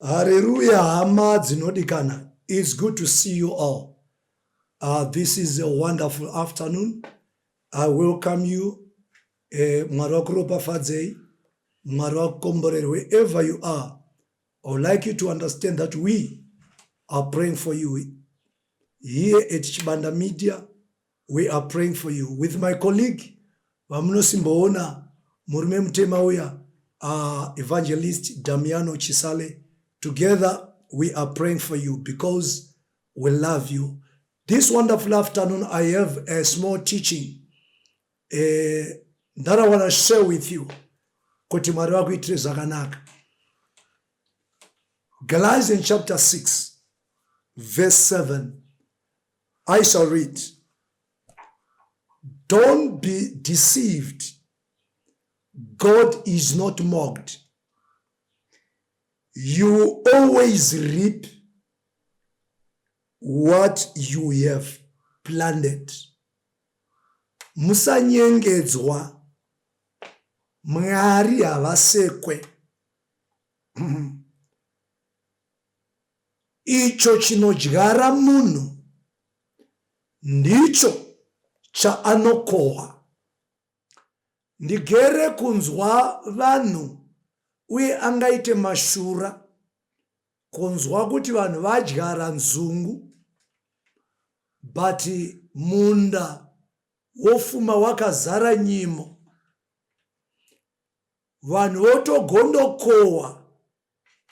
Hallelujah, hama dzinodikana. It's good to see you all. This is a wonderful afternoon. I welcome you. Marokropa Fadzei, Marok Komborel, wherever you are. I would like you to understand that we are praying for you. Here at Chibanda Media, we are praying for you. With my colleague, Vamunosimboona, Murume Mtemauya, Evangelist Damiano Chisale. Together, we are praying for you because we love you. This wonderful afternoon, I have a small teaching that I want to share with you. Galatians chapter 6, verse 7. I shall read. Don't be deceived. God is not mocked. You always reap what you have planted. Musanyengedzwa, Mwari havasekwe. Icho chinodyara munhu ndicho chaanokohwa. Ndigere kunzwa vanhu uye angaite mashura kunzwa kuti vanhu vadyara nzungu, but munda wofuma wakazara nyimo. Vanhu votogondokohwa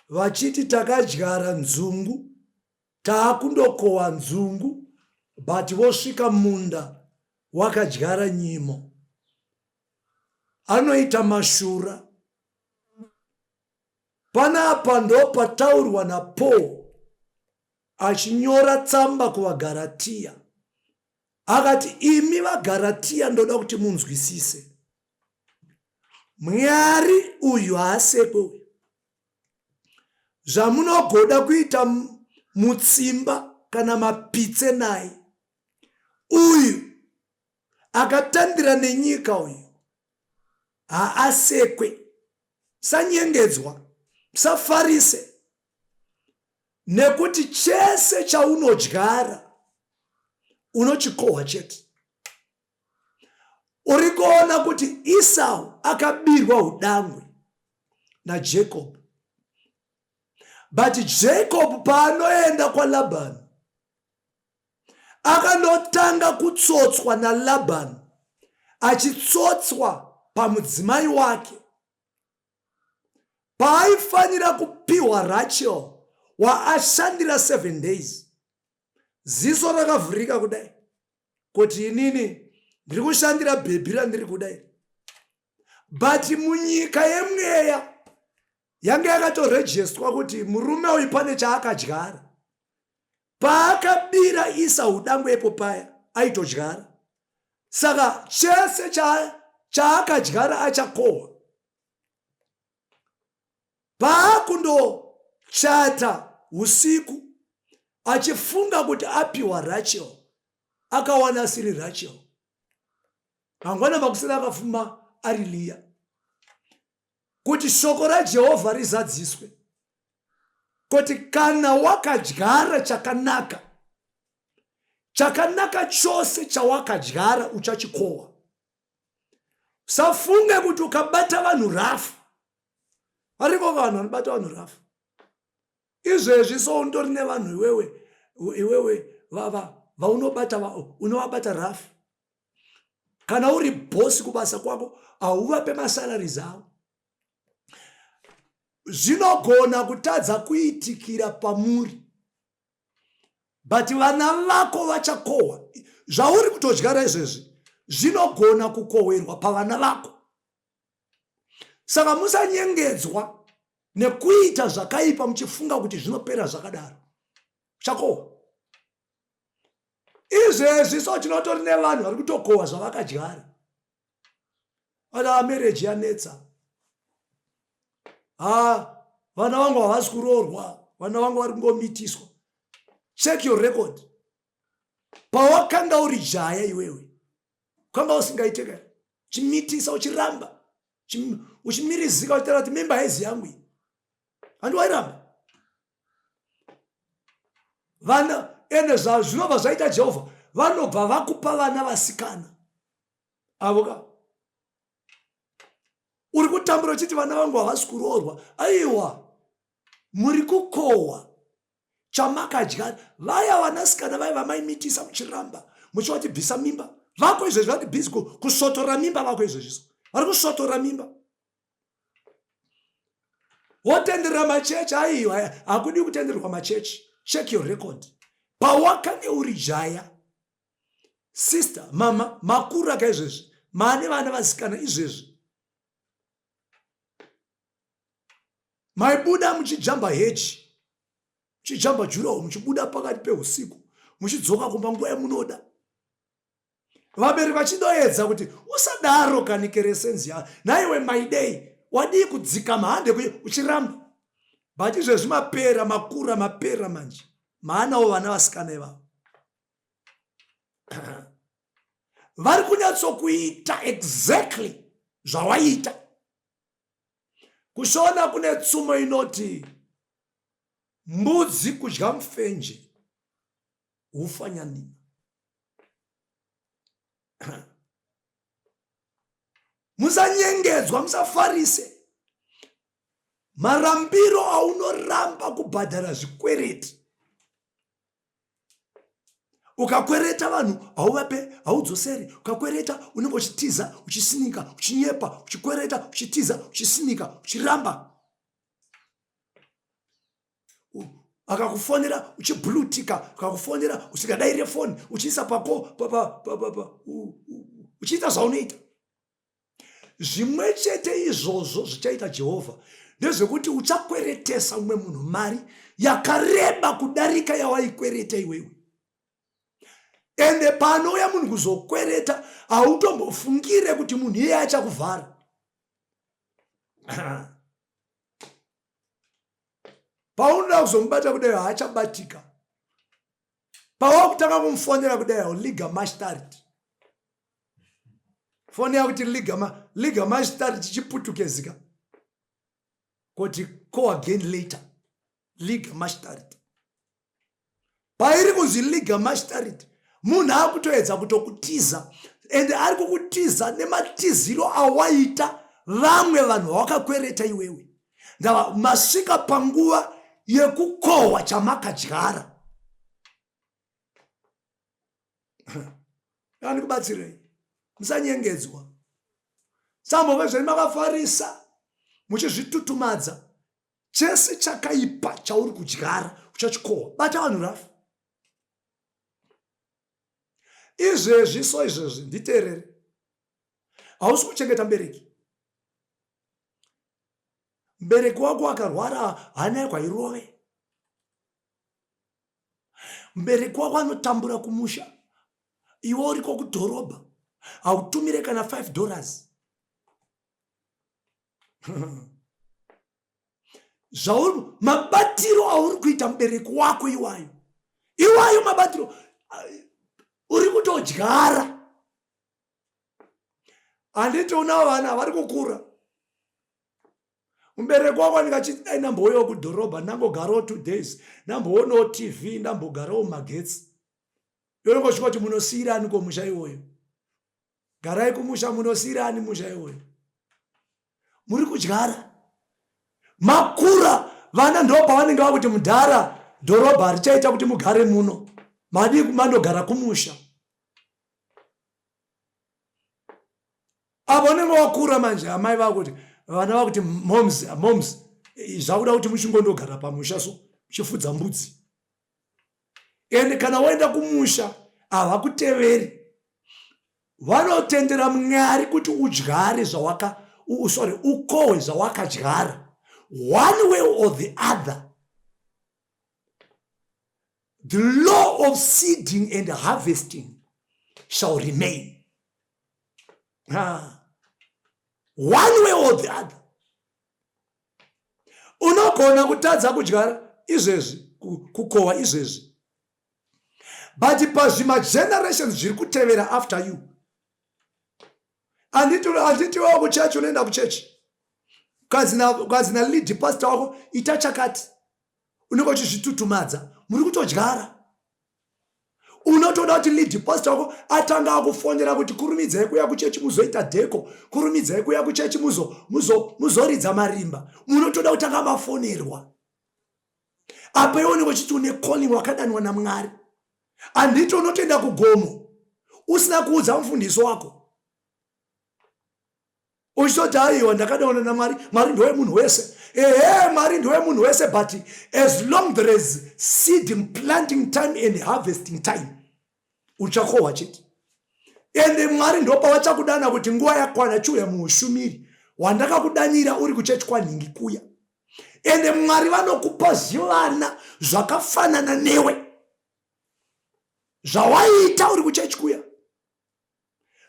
vachiti takadyara nzungu, taakundokohwa nzungu, but vosvika munda wakadyara nyimo. Anoita mashura. Panapa ndo pataurwa naPaul achinyora tsamba kuvaGaratia. Akati imi vaGaratia ndoda kuti munzwisise. Mwari uyu haasekwe. Zvamunogoda kuita mutsimba kana mapitse naye. Uyu akatambira nenyika uyu haasekwe. Sanyengedzwa. Safarise. Nekuti chese chaunodyara unochikohwa chete. Urikuona kuti Esau akabirwa udangwe naJacob. But Jacob paanoenda kwa Labani akanotanga kutsotswa naLabani, achitsotswa pamudzimai wake. Paaifanira kupiwa Rachel waashandira 7 days. Ziso rakavhurika kudai kuti inini ndiri kushandira bhebhi randiri kudai. But munyika yemweya yange yakatorejestwa kuti murume uyu pane chaakadyara. Paakabira Esau udangwe epo paya aitodyara. Saka chese chaakadyara achakohwa. Paakundochata usiku achifunga kuti apiwa Rachel, akawana siri Rachel. Mangwana makusina akafuma ari Leah. Kuti shoko raJehovha rizadziswe. Kuti kana wakadyara chakanaka, chakanaka chose chawakadyara uchachikohwa. Safunge kuti ukabata vanhu rafu. Ariko vanhu vanobata vanhu rafu. Izvezvi so undori nevanhu iwewe vaunobata unovabata rafu. Kana uri bosi kubasa kwako hauvape masalari avo. Zvinogona kutadza kuitikira pamuri, but vana vako vachakohwa. Zvauri kutodyara izvezvi zvinogona kukohwerwa pavana vako. Saka musanyengedzwa nekuita zvakaipa muchifunga kuti zvinopera zvakadaro. Chakohwa. Izvezvi so tinotori nevanhu vari kutokohwa zvavakadyara. Vana marriage yanetsa. Vana vangu havasi kuroorwa, vana vangu vari kungomitiswa. Check your record. Pawakanga uri jaya iwewe, kwanga usingaiteka chimitisa uchiramba uchimirizika uchitaura kuti memba hezi yangu iyi, handiwairamba. vana ene zvinobva zvaita Jehovha vanobva vakupa vana vasikana avoka uri kutambura uchiti vana vangu havasi kuroorwa. Aiwa, muri kukohwa chamakadya. Vaya vanasikana vaya vamaimitisa muchiramba muchivati bvisa mimba vako izvezvi vati bhizi kusotora mimba vako izvezviso vari kusotora mimba. Wotenderera machechi. Aiwa, hakudi kutendererwa machechi. Check your record. Pawakange uri jaya, sister, mama, makura ka izvezvi, maane vana vasikana izvezvi, maibuda muchijamba heji, muchijamba juraho, muchibuda pakati peusiku, muchidzoka kumba nguva yamunoda. Vabereki vachidoedza kuti usadaro kanikeresenzi ya naiwe my day wadii kudzika mahande uchiramba. But izvezvi mapera makura mapera manje maanawo vana vasikana ivavo vari kunyatsokuita exactly zvawaita. Kushona kune tsumo inoti mbudzi kudya mufenje hufanya nini. Musanyengedzwa, musafarise. Marambiro aunoramba kubhadhara zvikwereti. Ukakwereta vanhu hauvape, haudzoseri. Ukakwereta unenge uchitiza, uchisinika, uchinyepa, uchikwereta, uchitiza, uchisinika, uchiramba. Akakufonera uchiblutika, akakufonera usikadaire foni, uchiisa pako uchiita zvaunoita. Zvimwe chete izvozvo zvichaita Jehovha ndezvekuti uchakweretesa umwe munhu mari yakareba kudarika yawaikwereta iwewe. Ende panouya munhu kuzokwereta hautombofungire kuti munhu iye achakuvhara. Paunoda kuzomubata kudai haachabatika. Pawakutanga kumufonera kudai liga mashtariti. Foni yakuti liga mashtariti chiputukezika. Kuti call again later. Liga mashtariti. Pairi kuzi liga mashtariti. Munhu akutoedza kutokutiza. Ende ari kukutiza nematiziro awaita vamwe vanhu vakakwereta iwewe. Ndava masvika panguva yekukohwa chamakadyara. Ani kubatsirei. Musanyengedzwa. Sambove zveni makafarisa muchizvitutumadza. Chese chakaipa chauri kudyara uchachikohwa. Bata vanhu rafu. Izvezvi so izvezvi nditeerere. Hausi kuchengeta mubereki. Mubereki wako akarwara hana yakwairove. Mubereki wako anotambura kumusha. Iwe uriko kudhorobha. Hautumire kana $5. Zvauri mabatiro auri kuita mubereki wako iwayo. Iwayo mabatiro uri kutodyara. Handiti unawo vana vari kukura. Mubereki wako ndingachiti dai ndambouyawo kudhorobha ndambogarawo 2 days. Ndamboonawo TV, ndambogarawo magetsi. Yonongosvika kuti munosiyirani kumusha iwoyo. Garai kumusha munosiyirani musha iwoyo. Muri kudyara. Makura vana ndo pavanenge vakuti mudhara dhorobha richaita kuti mugare muno. Madi mandogara kumusha. Avo vanenge vakura manje amai vakuti vana vakuti moms zvakuda kuti muchingondogara pamusha so chifudza mbudzi. Ende kana waenda kumusha havakuteveri. Vanotendera Mwari kuti udyare ukohwe zvawakadyara. One way or the other. The law of seeding and harvesting shall remain. One way or the other. Unogona kutadza kudyara izvezvi, kukohwa izvezvi. But pazvima generations zviri kutevera after you. Anditi wako kuchechi unoenda kuchechi. Kazina lead pastor wako ita chakati. Unenge uchizvitutumadza. Muri kutodyara. unotoda kuti lead pastor wako atanga akufonera kuti kurumidzai kuya kuchechi muzoita dheko, kurumidzai kuya kuchechi muzoridza marimba. Munotoda kutanga mafonerwa. Apa iwe unenge une calling wakadanwa naMwari. Anditi unotoenda kugomo usina kuudza mufundisi wako. Uchitoti aiwa ndakadaona naMwari, Mwari ndiwe munhu wese. Mwari ndiwe munhu wese, but as long there is seed planting time and harvesting time, uchakohwa chete. Ende Mwari ndopa wachakudana kuti nguva yakwana chiuya muushumiri wandakakudanira uri kuchechi kwaNhingi kuya. Ende Mwari vanokupa zvivana zvakafanana newe, zvawaita uri kuchechi kuya.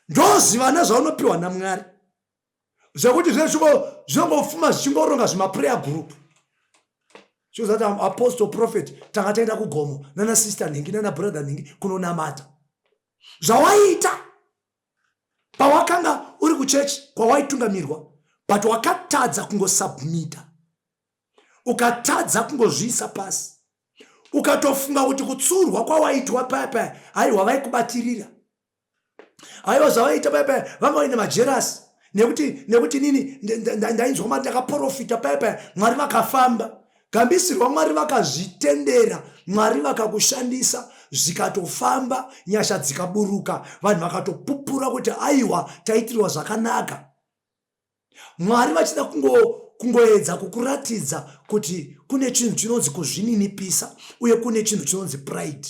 Ndozivana zvaunopiwa naMwari, zvekuti zvingofuma zvichingoronga zvimaprayer group. Zvinozati apostle prophet tanga taenda kugomo nana sister Nhingi nana brother Nhingi kunonamata. Zvawaita pawakanga uri kuchechi kwawaitungamirwa, but wakatadza kungosubmita, ukatadza kungozviisa pasi, ukatofunga kuti kutsurwa kwawaitwa paya aiwa vaikubatirira, aiwa zvavaita paya vanga vaine majerasi nekuti nini ndainzwa mari ndakaprofita paya Mwari vakafamba. Gambisirwa Mwari vakazvitendera, Mwari vakakushandisa, zvikatofamba, nyasha dzikaburuka, vanhu vakatopupura kuti aiwa taitirwa zvakanaka. Mwari vachida kungoedza kukuratidza kuti kune chinhu chinonzi kuzvininipisa uye kune chinhu chinonzi pride.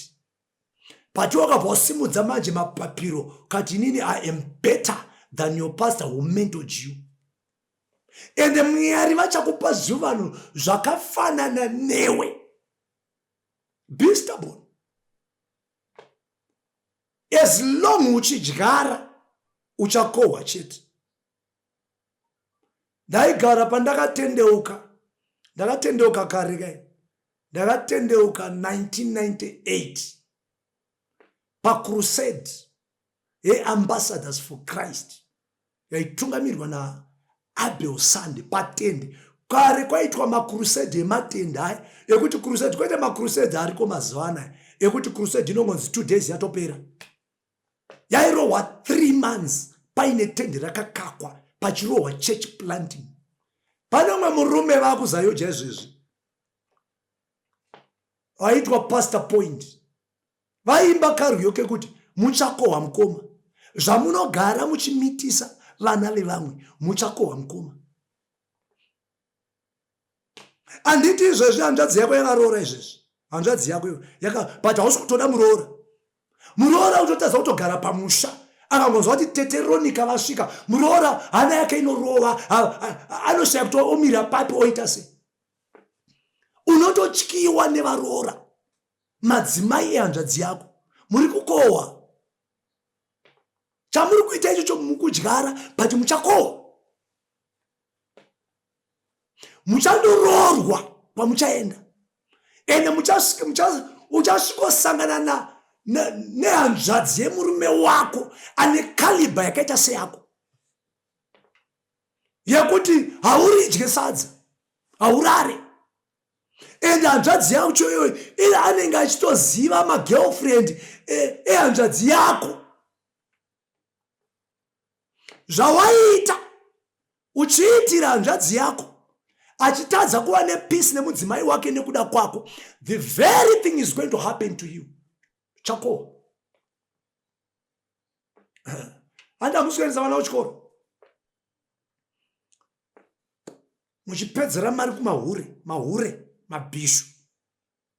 Pati wakabva wasimudza manje mapapiro kati nini I am better than your pastor who mentored you. Ende Mwari vachakupa zvivanhu zvakafanana newe. Be stubborn. As long uchidyara uchakohwa chete. Ndaigara pandakatendeuka kare kai. Ndakatendeuka 1998 paCrusade Ambassadors for Christ yaitungamirirwa na Abel Sande patende. Kare kwaitwa maCrusade ematende aya ekuti crusade kwaita maCrusade ariko mazivana ekuti crusade inongonzi 2 days yatopera. Yairohwa 3 months paine tende rakakakwa pachirohwa church planting. Pane umwe murume vakuzayo jezvezvi vaitwa Pastor Point, vaimba karyo kekuti muchakohwa mukoma, zvamunogara muchimitisa vana vevamwe muchakohwa mukoma. Anditi izvezvi hanzvadzi yako yakaroora izvezvi, hanzvadzi yako but hausi kutoda muroora utotadza kutogara pamusha. Akangonzwa kuti teteronika vasvika, muroora hana yake inorova, anoshaya kuti omira papi oita sei. Unototyiwa nevaroora, madzimai ehanzvadzi yako, muri kukohwa. Chamuri kuita ichocho mukudyara, but muchakohwa. Muchandoroorwa pamuchaenda. Ende uchasvikosangana nehanzvadzi yemurume wako ane kaliba yakaita seyako, yekuti hauridye sadza, haurare. Ende hanzvadzi yacho iyoyo ila anenge achitoziva magirlfriend ehanzvadzi yako. Zvawaita uchiitira hanzvadzi yako achitadza kuva nepeace nemudzimai wake nekuda kwako, the very thing is going to happen to you. Chako anda musikuendesa vana kuchikoro, muchipedzera mari kumahure mabhishu.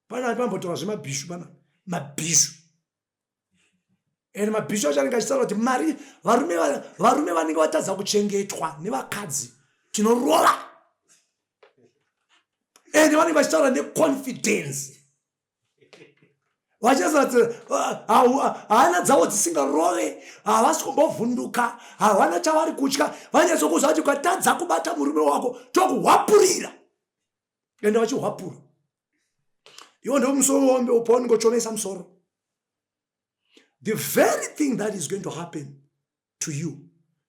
Pana pambotora zvemabhishu, pana mabhishu. Ende mabhishu acho anenge achitaura kuti mari varume vanenge vatadza kuchengetwa nevakadzi tinorova. Ende vanenge vachitaura neconfidence, vachazati hana dzavo dzisingarove, havasi kumbovhunduka, havana chavari kutya. Vanyatsokuzva kuti ukatadza kubata murume wako tokuhwapurira. Ende vachihwapura, iwo ndio musoro paunongochomesa musoro. The very thing that is going to happen to you,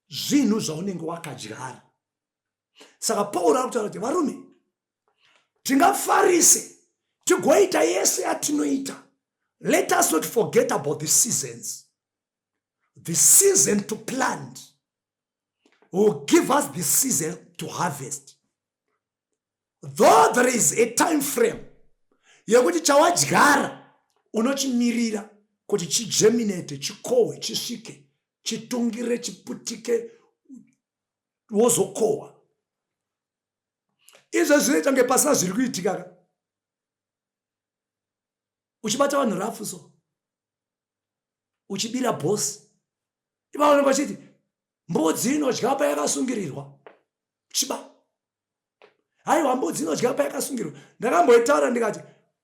zvinhu zvaunenge wakadyara. Saka Pauro akutaura kuti varume tingafarise tigoita yese yatinoita, Let us not forget about the seasons. The season to plant will give us the season to harvest. Though there is a time frame yekuti chawadyara unochimirira kuti chigeminate, chikohwe, chisvike, chitungire, chiputike, wozokohwa. Izvo zvinoita kunge pasina zviri kuitika. Uchibata vanhu rafu so, uchibira bhosi, ivaona vachiti mbudzi inodya payakasungirirwa chiba. Haiwa, mbudzi inodya payakasungirirwa. Ndakamboitaura ndikati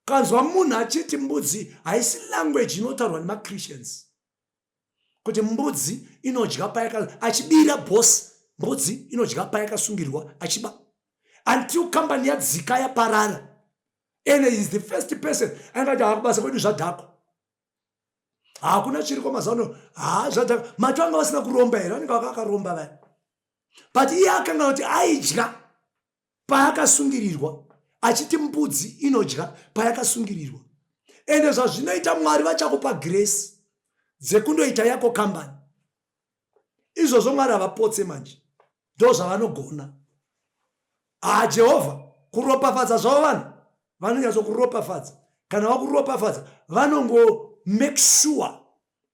kanzwa munhu achiti mbudzi haisi language inotaurwa nemaChristians. Kuti mbudzi inodya achibira bhosi, mbudzi inodya payakasungirirwa achiba. Until company yadzika yaparara. And he is the first person angati hakubasa kwedu zvadhakwa. Hakuna chiriko mazano, zvadhakwa. Macho anga vasina kuromba here, vanenge vakakaromba vaya. But iye akanga kuti aidya payakasungirirwa, achiti mbudzi inodya payakasungirirwa. Ende zvazvinoita Mwari vachakupa grace dzekundoita yako kambani. Izvozvo Mwari havapotse manje. Ndo zvavanogona. Jehovha kuropafadza zvavo vanhu vanonyatsokuropafadza. Kana vakuropafadza vanongo make sure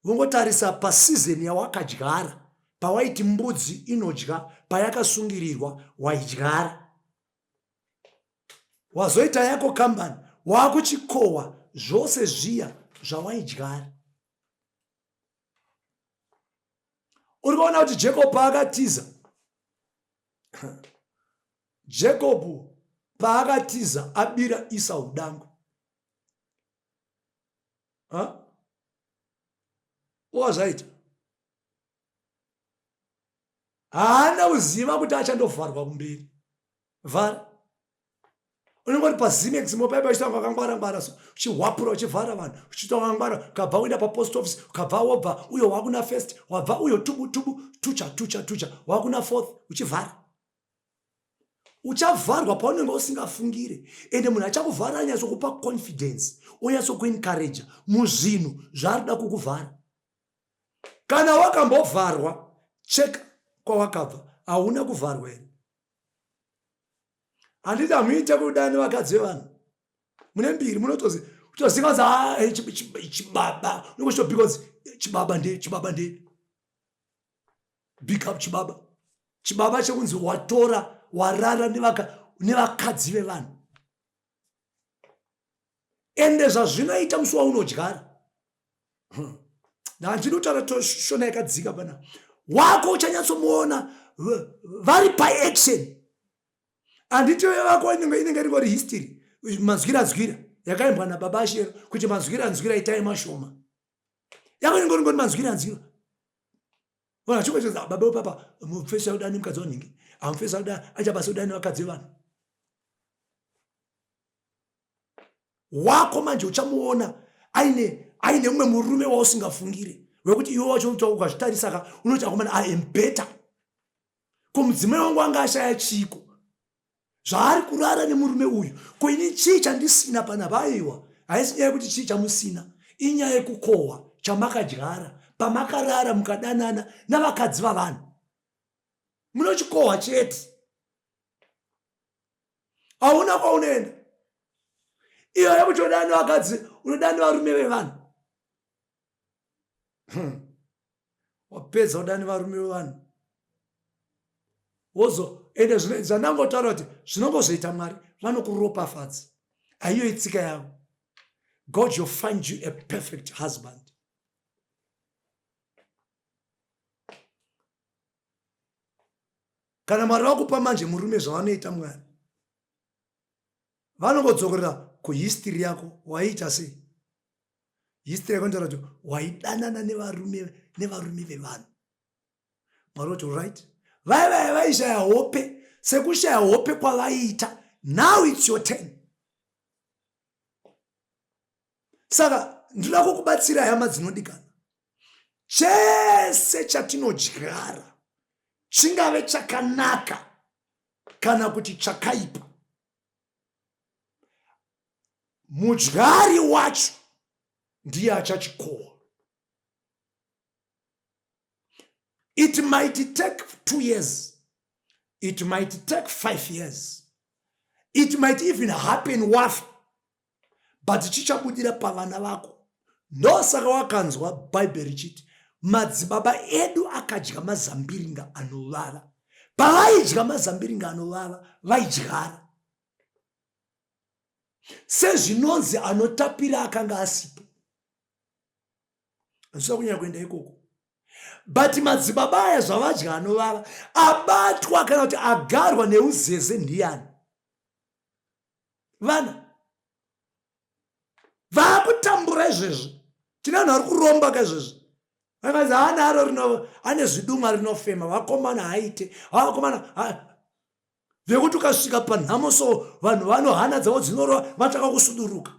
vongotarisa pasizeni yawakadyara, pawaiti mbudzi inodya payakasungirirwa waidyara. Wazoita yako kambani, wakuchikohwa zvose zviya zvawaidyara. Uri kuona kuti Jacob paakatiza, Jacob paakatiza abira Esau dango, wazvaita haana kuziva kuti achandovharwa kumberi. Vhara unongoti paZimex mopaipa uchitanga wakangwara-ngwara so, uchihwapura uchivhara vanhu, uchitangangwara, ukabva uenda papost office, ukabva wobva uyo wakuna first, wabva uyo tubu, tucha, wakuna fourth, uchivhara. Uchavharwa paunenge usingafungire. Ende munhu achakuvhara anyatsokupa confidence, onyatsokuencourage muzvinhu zvaarida kukuvhara. Kana wakambovharwa, cheka kwawakabva, hauna kuvharwa here. Handiti hamuite kudani vakadzi vanhu. Mune mbiri munotoziva chibaba. Because chibaba nde. Big up chibaba. Chibaba chekunzi watora warara nevakadzi vevanhu. Ende zvazvinoita musi waunodyara. Ndinotaura toshona yakadzika pana. Wako uchanyatsomuona vari paaction. Handiti vako inenge iri history. Manzwira yakaimbwa nababa Ashera kuti manzwira itai mashoma. Yako inenge iri manzwira. Vana chikocheza baba upapa mufesa udani mukadzi wanhingi. Amufesa udani achabasa udani vakadzi vanhu. Wako manje uchamuona aine mumwe murume wausingafungire. Wekuti iwe wacho ukazvitarisa unoti akomana I am better. Kumudzimai wangu anga ashaya chiko. Zvaari kurara nemurume uyu. Koini chii chandisina panapa aiwa. Haisi nyaya yekuti chii chamusina. Inyaya yekukohwa chamakadyara. Pamakarara mukadanana navakadzi vavanhu. Munochikohwa chete. Hauna kwaunoenda. Iyo yekuti udani vakadzi, unodani varume vevanhu. Wapedza udani varume vevanhu. Wozo ende zvanangotaura kuti zvinongozoita Mwari vanokuropafadza. Haiyo itsika yavo. God will find you a perfect husband. Kana Mwari vakupa manje murume zvavanoita Mwari, vanongodzokorera kuhistory yako waiita sei. History yako ndotaura kuti waidanana nevarume vevanhu. Mwari voti right. Vaishaya hope, sekushaya hope kwavaiita. Now it's your turn. Saka ndinoda kukubatsira hama dzinodikana. Chese chatinodyara chingave chakanaka kana kuti chakaipa, mudyari wacho ndiye achachikohwa. It might take 2 years. It might take 5 years. It might even happen wafa. But chichabudira pavana vako. Ndosaka wakanzwa Bible richiti madzibaba edu akadya mazambiringa anovava. Pavaidya mazambiringa anovava vaidyara. Sezvinonzi anotapira akanga asipo. Ndosaka kunyanya kuenda ikoko. But madzibaba aya zvavadya anovava abatwa kana kuti agarwa neuzeze ndiani? Vana vakutambura izvezvi. Tina vanhu vari kuromba kaizvezvi. Vakazi hana aro ane zvidumwa rinofema, vakomana haite, vakomana vekuti ukasvika panhamo so vanhu vanohana dzavo dzinorova vatsvaka kusuduruka.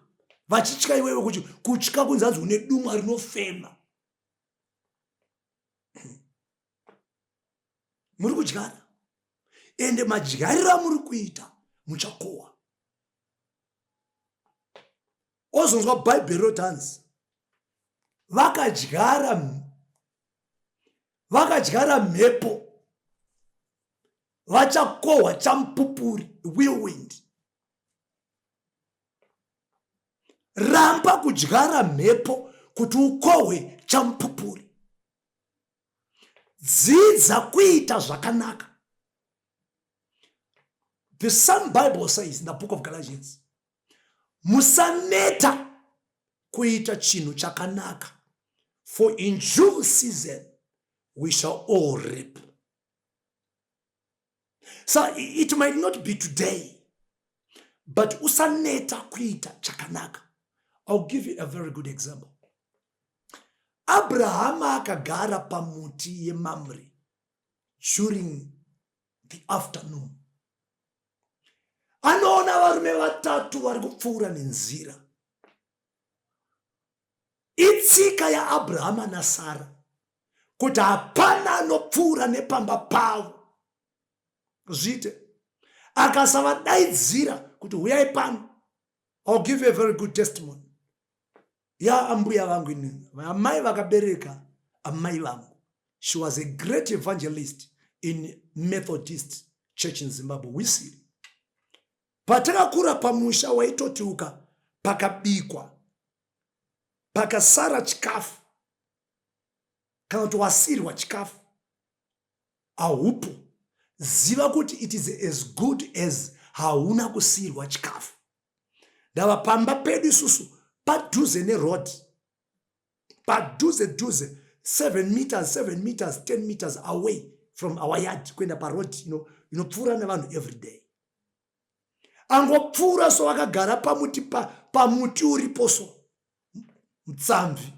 Vachitya iwewe kuti kutya kunzi hanzi une dumwa rinofema. Muri kudyara. Ende madyariro amuri kuita muchakohwa. Ozonzwa Bible rotanzi vakadyara mhepo vachakohwa chamupupuri, whirlwind. Ramba kudyara mhepo kuti ukohwe chamupupuri. Dzidza kuita zvakanaka. The same Bible says in the book of Galatians, musaneta kuita chinhu chakanaka, for in due season we shall all reap. So it might not be today, but usaneta kuita chakanaka. I'll give you a very good example. Abraham akagara pamuti yeMamre during the afternoon. Anoona varume vatatu vari kupfuura nenzira. Itsika yaAbrahama naSara kuti hapana anopfuura nepamba pavo. Zvite akasavadaidzira kuti huyai pano. I'll give you a very good testimony. Ya ambuya vangu inini, amai vakabereka amai vangu. She was a great evangelist in Methodist Church in Zimbabwe. We see. Patakakura pamusha waitotuka pakabikwa pakasara chikafu kana kuti wasirwa chikafu ahupo, ziva kuti it is as good as hauna kusirwa chikafu. Ndava pamba pedu isusu padhuze neroad, padhuze 7 meters 10 meters away from our yard kuenda paroad inopfuura nevanhu every day. Angopfuura so vakagara pamuti uriposo mutsamvi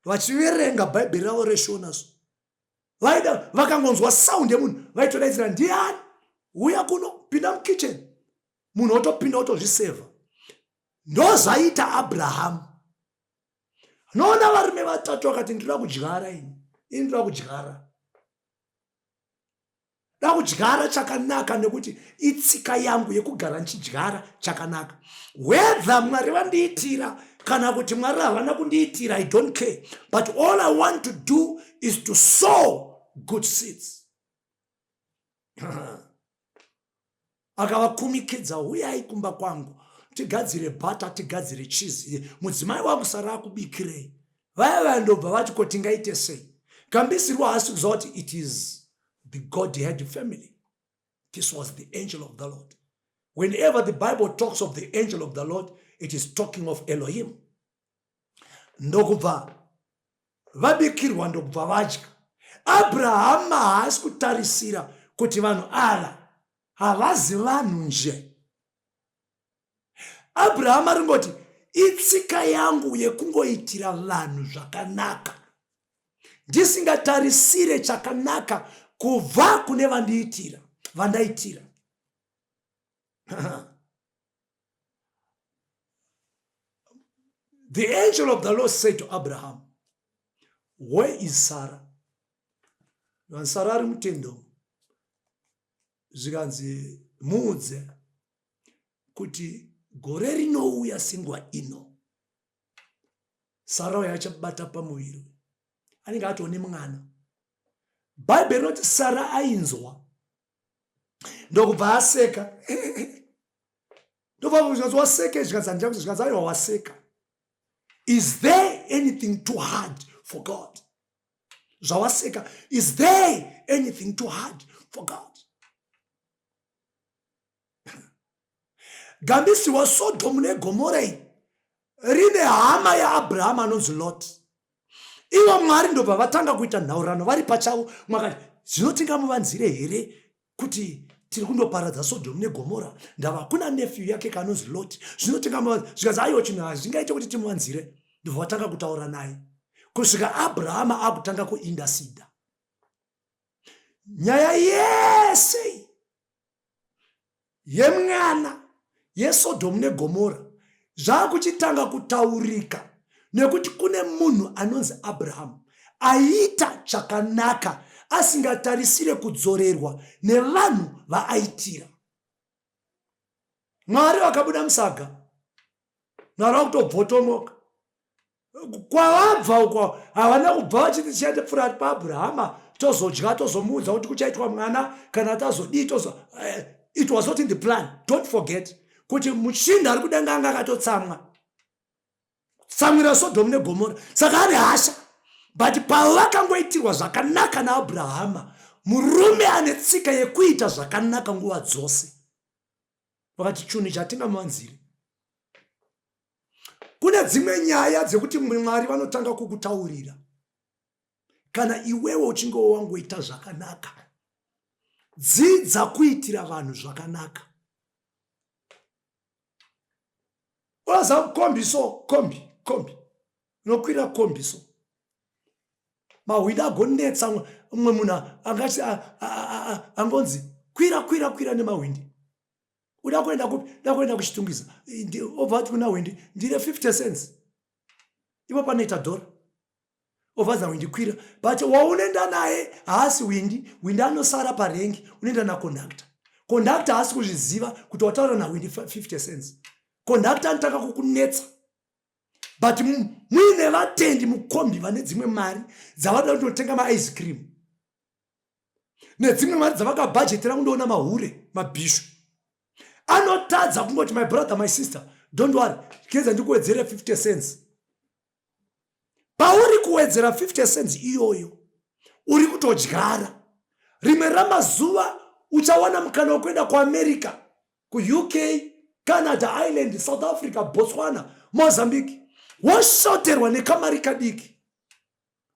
vachiverenga Bible ravo reshona so. Vaida vakangonzwa sound yemunhu vaitodaidzira ndiani uya kuno pinda mukitchen, munhu otopinda otozvisevha. Ndozaita Abraham. Noona varume vatatu vakati ndinoda kudyara ini ndoda kudyara. Ndoda kudyara chakanaka nekuti itsika yangu yekugara nchidyara chakanaka. Whether Mwari vandiitira kana kuti Mwari havana kundiitira, I don't care. But all I want to do is to sow good seeds. Akavakumikidza, uyai kumba kwangu tigadzire bata, tigadzire cheese. Mudzimai wangu Sara akubikirei. Vaya vandobva vati ko tingaite sei. Kambisirwa hasi kuziva kuti it is the Godhead family. This was the angel of the Lord. Whenever the Bible talks of the angel of the Lord, it is talking of Elohim. Ndokubva vabikirwa ndokubva vadya. Abraham haasi kutarisira kuti vanhu ava havazi vanhu nje. Abraham aringoti itsika yangu yekungoitira vanhu zvakanaka, ndisingatarisire chakanaka kubva kune vandaitira. The angel of the Lord said to Abraham, where is Sarah? When Sarah ari mutendo, zvikanzi muudze kuti gore rinouya sengwa ino Sarah yachabata pamuviri anenge atone mwana. Bible rinoti Sarah ainzwa ndokubva aseka. Ndobva kuzvinzi waseka zvikazanjira aiwa waseka. Is there anything too hard for God? Zvawaseka, is there anything too hard for God? Gambisi wa Sodom neGomora rine hama ya Abraham anonzi Lot. Ivo Mwari ndobva vatanga kuita nhaurano vari pachavo mwakati zvinotingamuvanzire here kuti tiri kundoparadza Sodom neGomora, ndava kuna nephew yake kanonzi Lot, zvinotingamuvanzire zvikazi aiwa chinhu hazvingaite kuti timuvanzire. Ndobva vatanga kutaura naye kusvika Abrahama akutanga kuindasida. Nyaya yese yemwana yeSodom neGomora zvakuchitanga kutaurika nekuti kune munhu anonzi Abraham aita chakanaka asingatarisire kudzorerwa nevanhu vaaitira. Mwari vakabuda musaga, Mwari vakutobvotomoka. Kwavabva uko havana kubva vachiti tichaite pfuura paAbrahama tozodya tozomuudza kuti kuchaitwa mwana kana tazodii it was not in the plan. Don't forget kuti muchinda ari kudenga anga akatotsamwa tsamwira Sodom neGomora. Saka ane hasha, but pavakangoitirwa zvakanaka naAbrahama, murume ane tsika yekuita zvakanaka nguva dzose, vakati chinhu chatingamuvanzire. Kune dzimwe nyaya dzekuti Mwari vanotanga kukutaurira kana iwewe uchinge wangoita zvakanaka. Dzidza kuitira vanhu zvakanaka. Waza kombi nokwira kombiso mahwida agonetsa umwe munhu angati angonzi kwira nemahwindi. Uda kuenda kuchitungwiza obva ati kuna hwindi ndire 50 cents, ipo panoita dhora. Obva zawindi kwira, but waunoenda naye haasi hwindi anosara parengi, unoenda nakondakta haasi kuzviziva kuti wataura nahwindi 50 cents. Kondakta anotanga kukunetsa, but muine vatendi mukombi vane dzimwe mari dzavada kundotenga maice cream nedzimwe mari dzavakabhajetera kundoona mahure mabhishu. Anotadza kungoti my brother my sister don't worry, keza ndikuwedzere 50 cents. Pauri kuwedzera 50 cents iyoyo uri kutodyara. Rimwe ramazuva uchawana mukana wekuenda kuAmerica, kuUK, Canada, Ireland, South Africa, Botswana, Mozambique, washoterwa nekamari kadiki,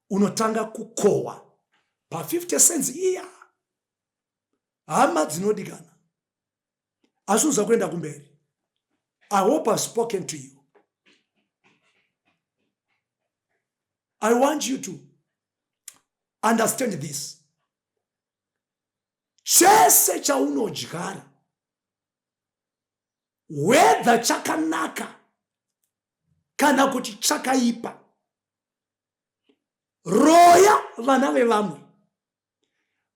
unotanga kukohwa pa 50 cents iya. Hama dzinodikana, asuza kuenda kumberi. I hope I've spoken to you. I want you to understand this. Chese chaunodyara, whether chakanaka kana kuti chakaipa, roya vana vevamwe,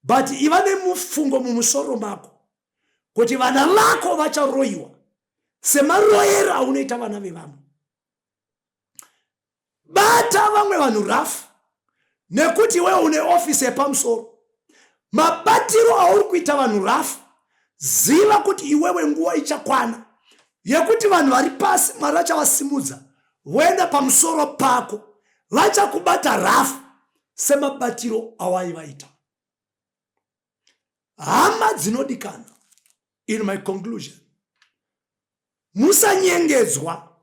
but iva nemufungo mumusoro mako kuti vana vako vacharoyiwa semaroyero aunoita vana vevamwe. Bata vamwe vanhu rafu nekuti wewe une office yepamusoro. Mabatiro auri kuita vanhu rafu, ziva kuti iwewe nguva ichakwana yekuti vanhu vari pasi Mwari vachawasimudza voenda pamusoro pako, vachakubata rafu semabatiro awaivaita. Hama dzinodikana, in my conclusion, musanyengedzwa,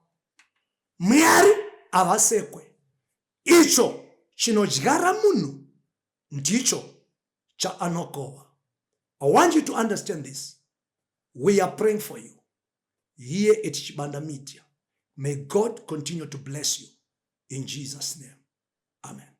Mwari avasekwe. Icho chinodyara munhu ndicho chaanokohwa. I want you to understand this. We are praying for you here at Chibanda Media. May God continue to bless you in Jesus' name. Amen.